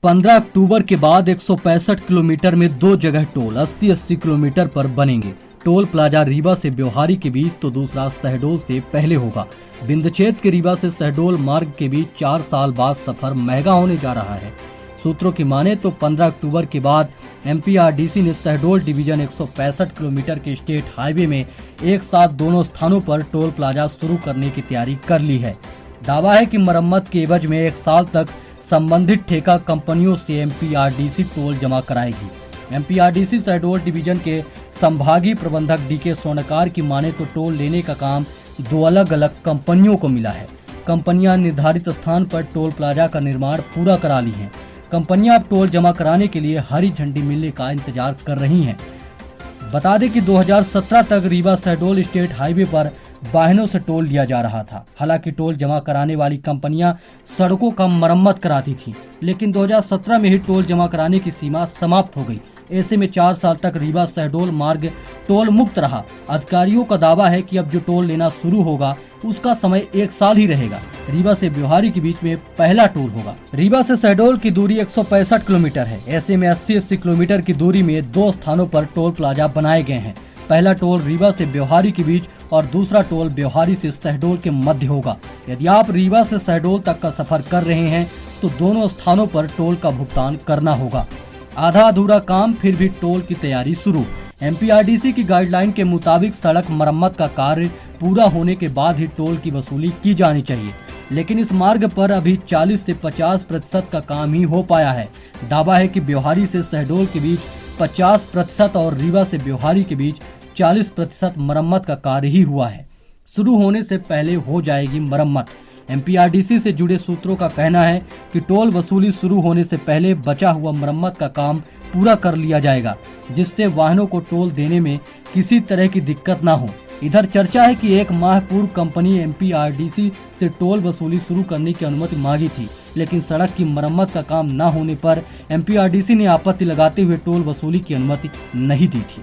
15 अक्टूबर के बाद 165 किलोमीटर में दो जगह टोल 80-80 किलोमीटर पर बनेंगे। टोल प्लाजा रीवा से ब्योहारी के बीच तो दूसरा शहडोल से पहले होगा। बिंदछेद के रीवा से शहडोल मार्ग के बीच 4 साल बाद सफर महंगा होने जा रहा है। सूत्रों की माने तो 15 अक्टूबर के बाद एमपीआरडीसी ने शहडोल डिवीजन 165 किलोमीटर के स्टेट हाईवे में एक साथ दोनों स्थानों पर टोल प्लाजा शुरू करने की तैयारी कर ली है। दावा है कि मरम्मत के एवज में 1 साल तक संबंधित ठेका कंपनियों से एमपीआरडीसी टोल जमा कराएगी। एमपीआरडीसी शहडोल डिवीजन के संभागीय प्रबंधक डीके स्वर्णकार की माने तो टोल लेने का काम 2 अलग अलग कंपनियों को मिला है। कंपनियां निर्धारित स्थान पर टोल प्लाजा का निर्माण पूरा करा ली हैं। कंपनियां अब टोल जमा कराने के लिए हरी झंडी मिलने का इंतजार कर रही हैं। बता दें कि 2017 तक रीवा शहडोल स्टेट हाईवे पर वाहनों से टोल लिया जा रहा था। हालांकि टोल जमा कराने वाली कंपनियां सड़कों का मरम्मत कराती थीं, लेकिन 2017 में ही टोल जमा कराने की सीमा समाप्त हो गई। ऐसे में 4 साल तक रीवा शहडोल मार्ग टोल मुक्त रहा। अधिकारियों का दावा है कि अब जो टोल लेना शुरू होगा उसका समय 1 साल ही रहेगा। रीवा से ब्योहारी के बीच में पहला टोल होगा। रीवा से शहडोल की दूरी 165 किलोमीटर है। ऐसे में 80-80 किलोमीटर की दूरी में 2 स्थानों पर टोल प्लाजा बनाए गए हैं। पहला टोल रीवा से ब्योहारी के बीच और दूसरा टोल ब्योहारी से शहडोल के मध्य होगा। यदि आप रीवा से शहडोल तक का सफर कर रहे हैं तो दोनों स्थानों पर टोल का भुगतान करना होगा। आधा अधूरा काम फिर भी टोल की तैयारी शुरू। एमपीआरडीसी की गाइडलाइन के मुताबिक सड़क मरम्मत का कार्य पूरा होने के बाद ही टोल की वसूली की जानी चाहिए, लेकिन इस मार्ग पर अभी 40 से 50% का काम ही हो पाया है। दावा है कि ब्योहारी से शहडोल के बीच 50% और रीवा से ब्योहारी के बीच 40% मरम्मत का कार्य ही हुआ है। शुरू होने से पहले हो जाएगी मरम्मत। एमपीआरडीसी से जुड़े सूत्रों का कहना है कि टोल वसूली शुरू होने से पहले बचा हुआ मरम्मत का काम पूरा कर लिया जाएगा, जिससे वाहनों को टोल देने में किसी तरह की दिक्कत ना हो। इधर चर्चा है कि 1 माह पूर्व कंपनी एमपीआरडीसी से टोल वसूली शुरू करने की अनुमति मांगी थी, लेकिन सड़क की मरम्मत का काम न होने पर एमपीआरडीसी ने आपत्ति लगाते हुए टोल वसूली की अनुमति नहीं दी थी।